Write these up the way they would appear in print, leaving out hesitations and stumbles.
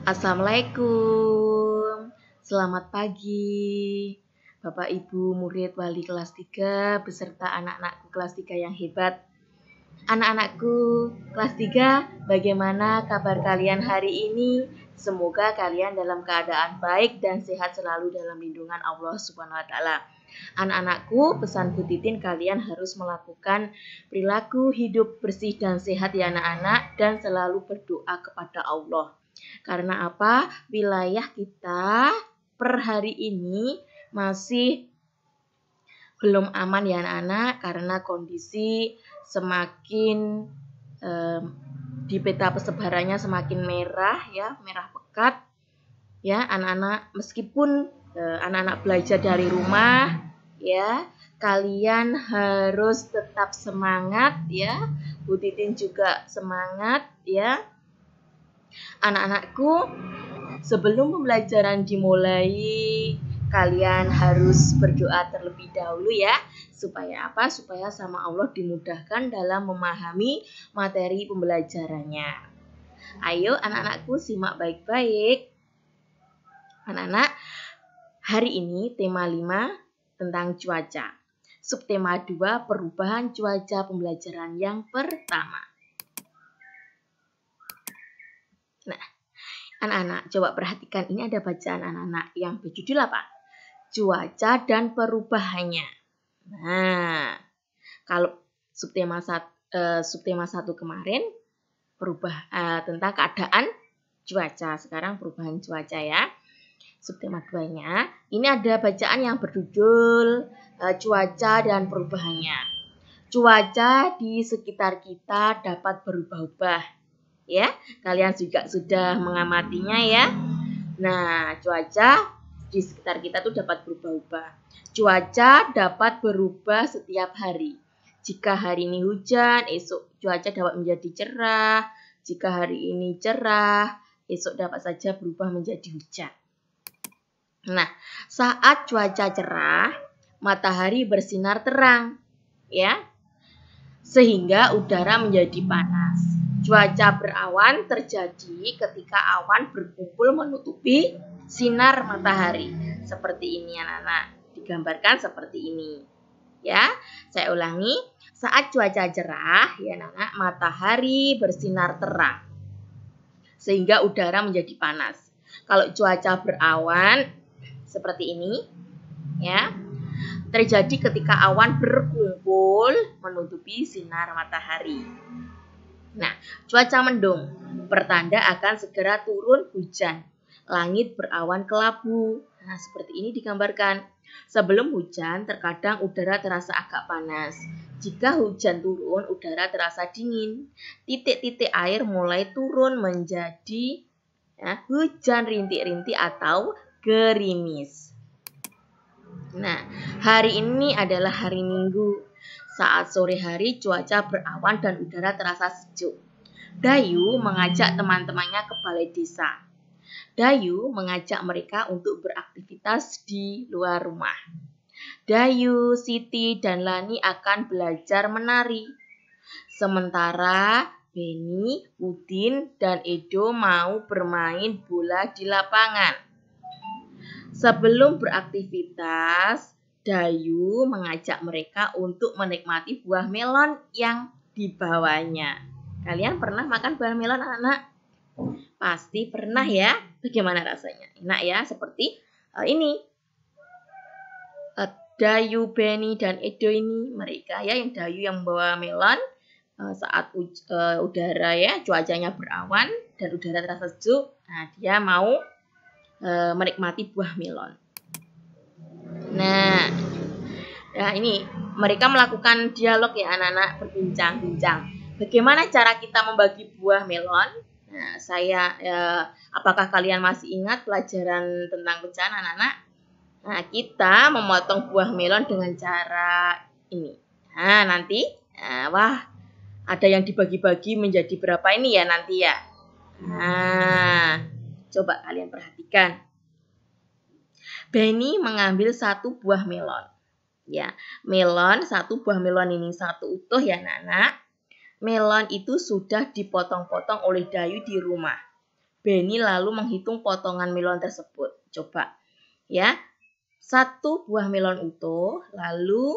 Assalamualaikum, selamat pagi Bapak Ibu murid wali kelas 3 beserta anak-anakku kelas 3 yang hebat. Anak-anakku kelas 3, bagaimana kabar kalian hari ini? Semoga kalian dalam keadaan baik dan sehat selalu dalam lindungan Allah Subhanahu wa taala. Anak-anakku, pesan Bu Titin, kalian harus melakukan perilaku hidup bersih dan sehat ya anak-anak, dan selalu berdoa kepada Allah. Karena apa? Wilayah kita per hari ini masih belum aman ya anak-anak, karena kondisi semakin di peta persebarannya semakin merah ya, merah pekat ya anak-anak. Meskipun anak-anak belajar dari rumah ya, kalian harus tetap semangat ya. Bu Titin juga semangat ya. Anak-anakku, sebelum pembelajaran dimulai, kalian harus berdoa terlebih dahulu ya. Supaya apa? Supaya sama Allah dimudahkan dalam memahami materi pembelajarannya. Ayo anak-anakku simak baik-baik. Anak-anak, hari ini tema 5 tentang cuaca. Subtema 2 perubahan cuaca pembelajaran yang pertama. Nah, anak-anak coba perhatikan, ini ada bacaan anak-anak yang berjudul apa? Cuaca dan perubahannya. Nah, kalau subtema 1 kemarin tentang keadaan cuaca, sekarang perubahan cuaca ya. Subtema 2-nya, ini ada bacaan yang berjudul cuaca dan perubahannya. Cuaca di sekitar kita dapat berubah-ubah. Ya, kalian juga sudah mengamatinya ya. Nah, cuaca di sekitar kita tuh dapat berubah-ubah. Cuaca dapat berubah setiap hari. Jika hari ini hujan, esok cuaca dapat menjadi cerah. Jika hari ini cerah, esok dapat saja berubah menjadi hujan. Nah, saat cuaca cerah, matahari bersinar terang, ya, sehingga udara menjadi panas. Cuaca berawan terjadi ketika awan berkumpul menutupi sinar matahari. Seperti ini anak-anak, digambarkan seperti ini. Ya, saya ulangi. Saat cuaca cerah, ya anak-anak, matahari bersinar terang sehingga udara menjadi panas. Kalau cuaca berawan seperti ini, ya, terjadi ketika awan berkumpul menutupi sinar matahari. Nah, cuaca mendung pertanda akan segera turun hujan. Langit berawan kelabu. Nah, seperti ini digambarkan. Sebelum hujan, terkadang udara terasa agak panas. Jika hujan turun, udara terasa dingin. Titik-titik air mulai turun menjadi hujan rintik-rintik atau gerimis. Nah, hari ini adalah hari Minggu. Saat sore hari cuaca berawan dan udara terasa sejuk. Dayu mengajak teman-temannya ke balai desa. Dayu mengajak mereka untuk beraktivitas di luar rumah. Dayu, Siti, dan Lani akan belajar menari. Sementara Beni, Udin, dan Edo mau bermain bola di lapangan. Sebelum beraktivitas, Dayu mengajak mereka untuk menikmati buah melon yang dibawanya. Kalian pernah makan buah melon, anak-anak? Pasti pernah ya. Bagaimana rasanya? Enak ya, seperti ini. Dayu, Beni, dan Edo ini mereka ya, yang Dayu yang membawa melon saat udara ya, cuacanya berawan dan udara terasa sejuk. Nah, dia mau menikmati buah melon. Nah, ini mereka melakukan dialog ya anak-anak, berbincang-bincang. Bagaimana cara kita membagi buah melon? Nah, apakah kalian masih ingat pelajaran tentang pecahan anak-anak? Nah, kita memotong buah melon dengan cara ini. Nah, nanti, ada yang dibagi-bagi menjadi berapa ini ya nanti ya. Nah, coba kalian perhatikan. Beni mengambil satu buah melon. Ya, satu buah melon ini satu utuh ya anak-anak. Melon itu sudah dipotong-potong oleh Dayu di rumah. Benny lalu menghitung potongan melon tersebut. Coba ya. 1 buah melon utuh, lalu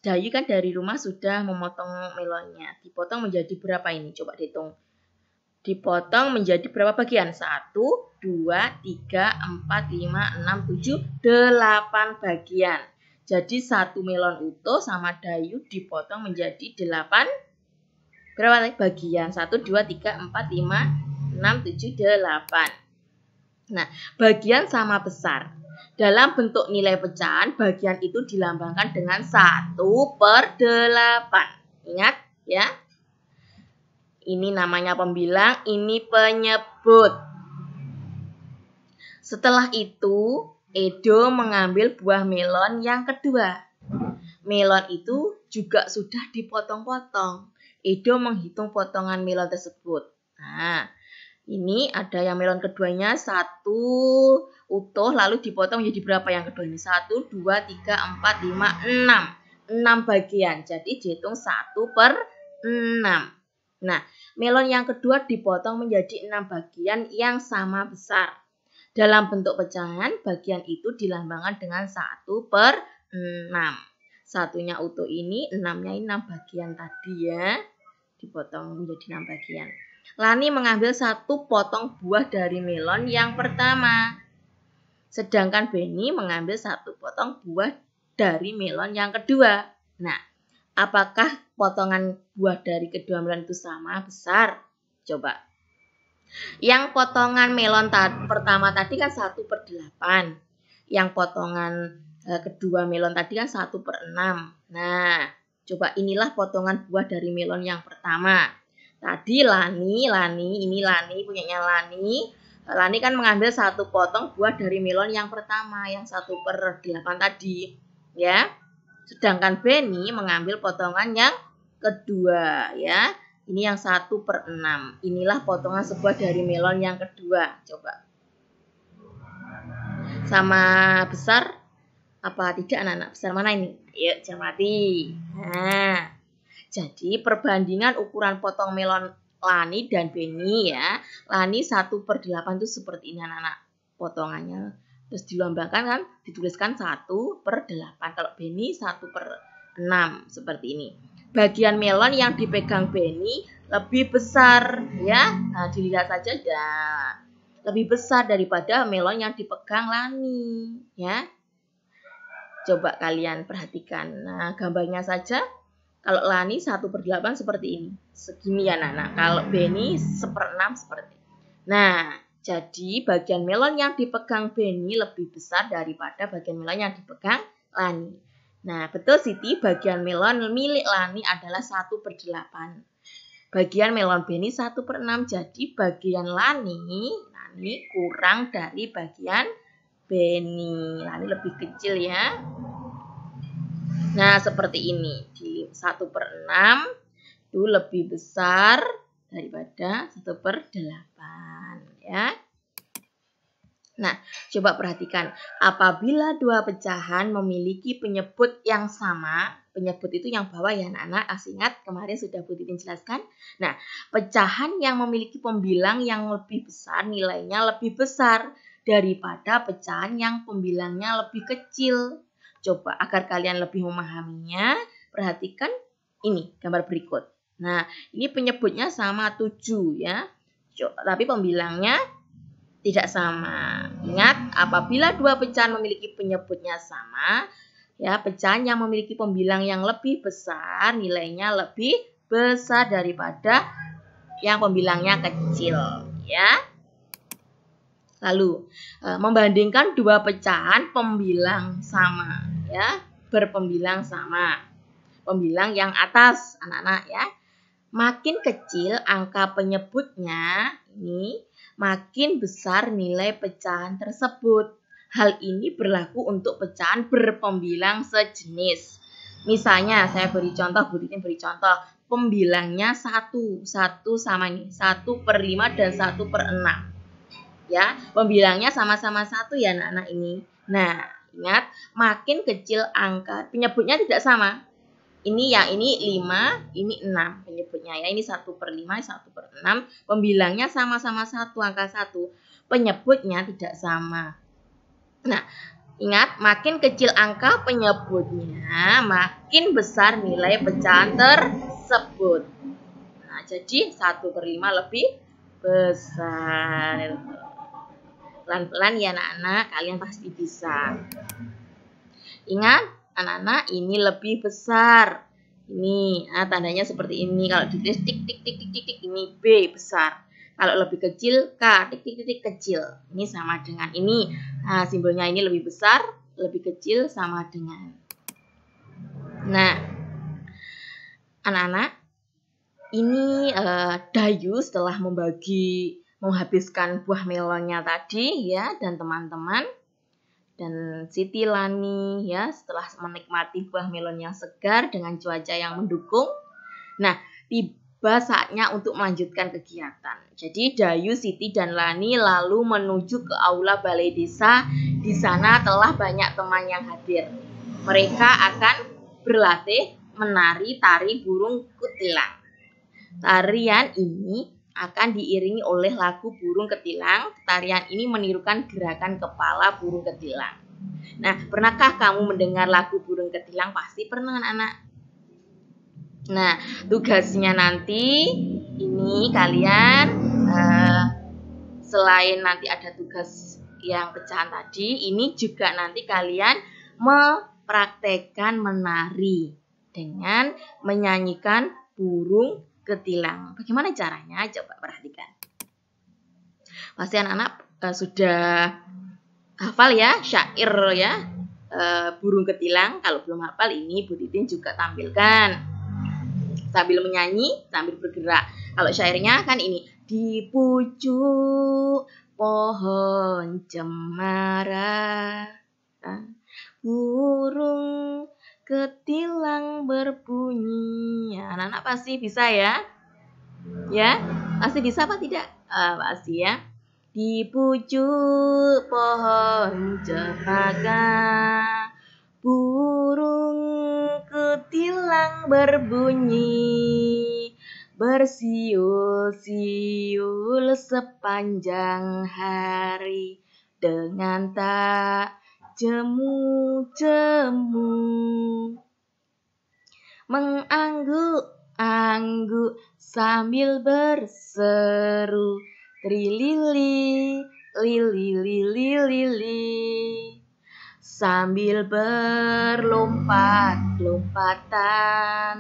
Dayu kan dari rumah sudah memotong melonnya. Dipotong menjadi berapa ini? Coba dihitung. Dipotong menjadi berapa bagian? 1, 2, 3, 4, 5, 6, 7, 8 bagian. Jadi 1 melon utuh sama Dayu dipotong menjadi 8 berapa bagian? 1, 2, 3, 4, 5, 6, 7, 8. Nah, bagian sama besar. Dalam bentuk nilai pecahan, bagian itu dilambangkan dengan 1/8. Ingat ya. Ini namanya pembilang, ini penyebut. Setelah itu, Edo mengambil buah melon yang kedua. Melon itu juga sudah dipotong-potong. Edo menghitung potongan melon tersebut. Nah, ini ada yang melon keduanya 1 utuh lalu dipotong menjadi berapa yang kedua ini? 1, 2, 3, 4, 5, 6. 6 bagian. Jadi dihitung 1/6. Nah, melon yang kedua dipotong menjadi 6 bagian yang sama besar. Dalam bentuk pecahan, bagian itu dilambangkan dengan 1/6. Satunya utuh ini, 6-nya ini 6 bagian tadi ya. Dipotong menjadi 6 bagian. Lani mengambil 1 potong buah dari melon yang pertama. Sedangkan Benny mengambil 1 potong buah dari melon yang kedua. Nah, apakah potongan buah dari kedua melon itu sama besar? Coba. Yang potongan melon pertama tadi kan 1/8. Yang potongan kedua melon tadi kan 1/6. Nah, coba inilah potongan buah dari melon yang pertama. Tadi Lani punyanya Lani. Lani kan mengambil 1 potong buah dari melon yang pertama, yang 1/8 tadi, ya. Sedangkan Benny mengambil potongan yang kedua, ya. Ini yang 1/6. Inilah potongan sebuah dari melon yang kedua. Coba. Sama besar apa tidak anak-anak? Besar mana ini? Ayo cermati. Nah, jadi perbandingan ukuran potong melon Lani dan Benny ya. Lani 1/8 itu seperti ini anak-anak potongannya. Terus dilambangkan kan dituliskan 1/8. Kalau Benny 1/6 seperti ini. Bagian melon yang dipegang Benny lebih besar ya. Nah, dilihat saja dah. Lebih besar daripada melon yang dipegang Lani ya. Coba kalian perhatikan. Nah, gambarnya saja. Kalau Lani 1/8 seperti ini. Segini ya anak-anak. Kalau Benny 1/6 seperti ini. Nah, jadi bagian melon yang dipegang Benny lebih besar daripada bagian melon yang dipegang Lani. Nah, betul Siti, bagian melon milik Lani adalah 1/8. Bagian melon Benny 1/6. Jadi bagian Lani kurang dari bagian Benny. Lani lebih kecil ya. Nah, seperti ini. Di 1/6 itu lebih besar daripada 1/8 ya. Nah, coba perhatikan. Apabila dua pecahan memiliki penyebut yang sama, penyebut itu yang bawah ya anak-anak. Ingat kemarin sudah Bu Titin jelaskan. Nah, pecahan yang memiliki pembilang yang lebih besar nilainya lebih besar daripada pecahan yang pembilangnya lebih kecil. Coba agar kalian lebih memahaminya, perhatikan ini gambar berikut. Nah, ini penyebutnya sama 7 ya. Tapi pembilangnya tidak sama. Ingat, apabila dua pecahan memiliki penyebutnya sama, ya, pecahan yang memiliki pembilang yang lebih besar nilainya lebih besar daripada yang pembilangnya kecil, ya. Lalu, membandingkan dua pecahan pembilang sama, ya, berpembilang sama. Pembilang yang atas, anak-anak ya. Makin kecil angka penyebutnya, ini makin besar nilai pecahan tersebut. Hal ini berlaku untuk pecahan berpembilang sejenis. Misalnya, saya beri contoh, Bu Titin beri contoh. Pembilangnya 1 sama ini, 1/5 dan 1/6. Ya, pembilangnya sama-sama 1 ya anak-anak ini. Nah, ingat, makin kecil angka, penyebutnya tidak sama. Ini yang ini 5, ini 6 penyebutnya ya. Ini 1/5, 1/6. Pembilangnya sama-sama 1, angka 1. Penyebutnya tidak sama. Nah, ingat, makin kecil angka penyebutnya, makin besar nilai pecahan tersebut. Nah, jadi 1/5 lebih besar. Pelan-pelan ya anak-anak, kalian pasti bisa. Ingat, anak-anak, ini lebih besar. Ini, tandanya seperti ini. Kalau ditulis tik tik tik tik tik tik, ini B besar. Kalau lebih kecil, K tik tik tik tik kecil. Ini sama dengan ini. Nah, simbolnya ini lebih besar, lebih kecil sama dengan. Nah, anak-anak, ini Dayu setelah menghabiskan buah melonnya tadi ya, dan teman-teman. Dan Siti Lani ya, setelah menikmati buah melon yang segar dengan cuaca yang mendukung. Nah, tiba saatnya untuk melanjutkan kegiatan. Jadi Dayu, Siti, dan Lani lalu menuju ke aula balai desa. Di sana telah banyak teman yang hadir. Mereka akan berlatih menari tari burung kutilang. Tarian ini akan diiringi oleh lagu burung ketilang. Tarian ini menirukan gerakan kepala burung ketilang. Nah, pernahkah kamu mendengar lagu burung ketilang? Pasti pernah, anak-anak. Nah, tugasnya nanti ini kalian selain nanti ada tugas yang pecahan tadi, ini juga nanti kalian mempraktekkan menari dengan menyanyikan burung ketilang. Bagaimana caranya? Coba perhatikan. Pasti anak-anak sudah hafal ya syair ya burung ketilang. Kalau belum hafal, ini Bu Titin juga tampilkan sambil menyanyi, sambil bergerak. Kalau syairnya kan ini, di pucuk pohon cemara burung ketilang berbunyi. Anak-anak pasti bisa ya? Ya, pasti bisa apa tidak? Pasti ya. Di pucuk pohon cemara burung ketilang berbunyi, bersiul-siul sepanjang hari dengan tak jemu-jemu, mengangguk-angguk sambil berseru, trilili, lili, lili, lili, sambil berlompat-lompatan,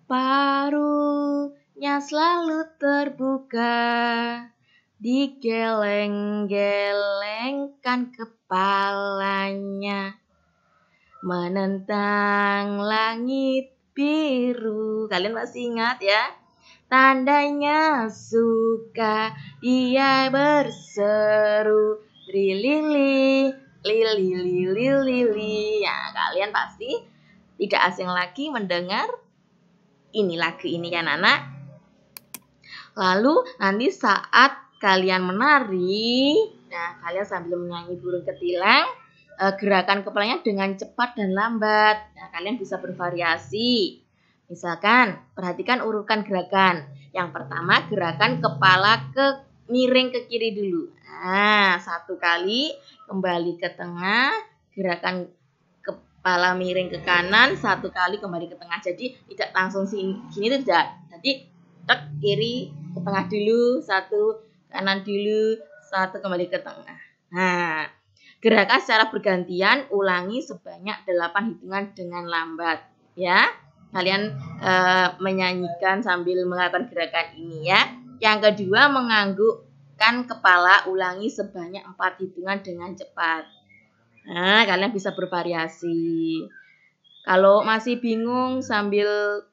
paruhnya selalu terbuka, digeleng-gelengkan kepalanya, menentang langit biru. Kalian masih ingat ya? Tandanya suka, dia berseru, trilili, lili, lili, lili. Ya, kalian pasti tidak asing lagi mendengar ini lagu ini kan anak. Lalu nanti saat kalian menari, nah kalian sambil menyanyi burung ketilang, gerakan kepalanya dengan cepat dan lambat. Nah, kalian bisa bervariasi. Misalkan, perhatikan urutan gerakan. Yang pertama, gerakan kepala miring ke kiri dulu. Nah, 1 kali kembali ke tengah, gerakan kepala miring ke kanan, 1 kali kembali ke tengah. Jadi tidak langsung gini tidak. Jadi tek kiri ke tengah dulu, 1 kanan dulu, 1 kembali ke tengah. Nah, gerakan secara bergantian, ulangi sebanyak 8 hitungan dengan lambat. Ya, kalian menyanyikan sambil melakukan gerakan ini ya. Yang kedua, menganggukkan kepala, ulangi sebanyak 4 hitungan dengan cepat. Nah, kalian bisa bervariasi. Kalau masih bingung sambil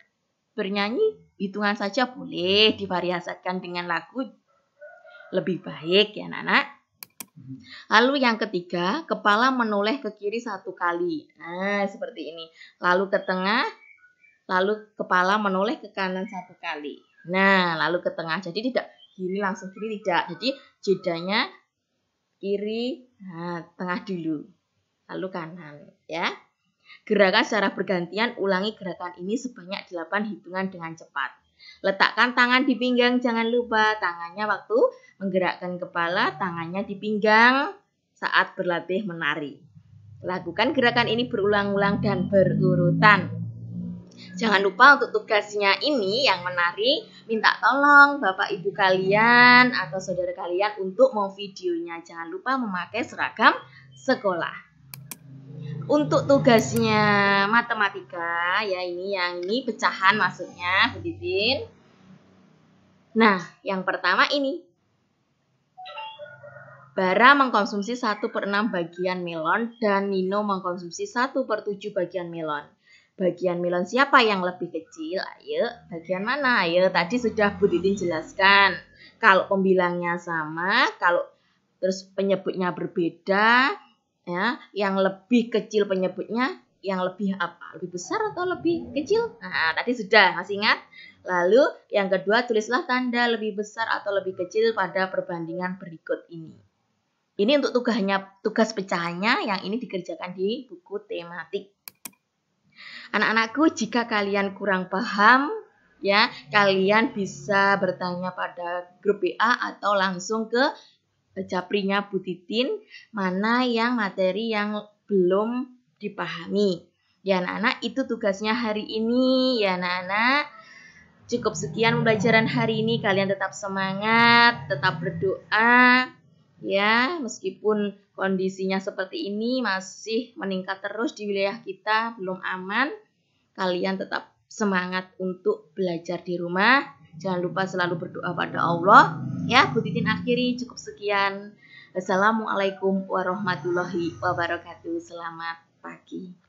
bernyanyi, hitungan saja boleh, divariasikan dengan lagu lebih baik ya anak-anak. Lalu yang ketiga, kepala menoleh ke kiri 1 kali. Nah, seperti ini. Lalu ke tengah, lalu kepala menoleh ke kanan 1 kali. Nah, lalu ke tengah. Jadi tidak gini langsung kiri, tidak. Jadi jedanya kiri, nah, tengah dulu. Lalu kanan, ya. Gerakan secara bergantian, ulangi gerakan ini sebanyak 8 hitungan dengan cepat. Letakkan tangan di pinggang, jangan lupa tangannya waktu menggerakkan kepala, tangannya di pinggang saat berlatih menari. Lakukan gerakan ini berulang-ulang dan berurutan. Jangan lupa untuk tugasnya ini yang menari, minta tolong bapak ibu kalian atau saudara kalian untuk memvideonya. Jangan lupa memakai seragam sekolah. Untuk tugasnya matematika, ya yang ini pecahan maksudnya, Bu Titin. Nah, yang pertama ini. Bara mengkonsumsi 1/6 bagian melon dan Nino mengkonsumsi 1/7 bagian melon. Bagian melon siapa yang lebih kecil? Ayo, bagian mana? Ayo, tadi sudah Bu Titin jelaskan. Kalau pembilangnya sama, kalau terus penyebutnya berbeda, ya, yang lebih kecil penyebutnya, yang lebih apa? Lebih besar atau lebih kecil? Nah, tadi sudah, masih ingat? Lalu yang kedua, tulislah tanda lebih besar atau lebih kecil pada perbandingan berikut ini. Ini untuk tugas pecahannya, yang ini dikerjakan di buku tematik. Anak-anakku, jika kalian kurang paham, ya, kalian bisa bertanya pada grup WA atau langsung ke Japrinya Bu Titin, mana yang materi yang belum dipahami. Ya anak-anak, itu tugasnya hari ini. Ya anak-anak, cukup sekian pembelajaran hari ini. Kalian tetap semangat, tetap berdoa. Ya, meskipun kondisinya seperti ini masih meningkat terus di wilayah kita, belum aman. Kalian tetap semangat untuk belajar di rumah. Jangan lupa selalu berdoa pada Allah. Ya, Bu Titin akhiri, cukup sekian. Assalamualaikum warahmatullahi wabarakatuh. Selamat pagi.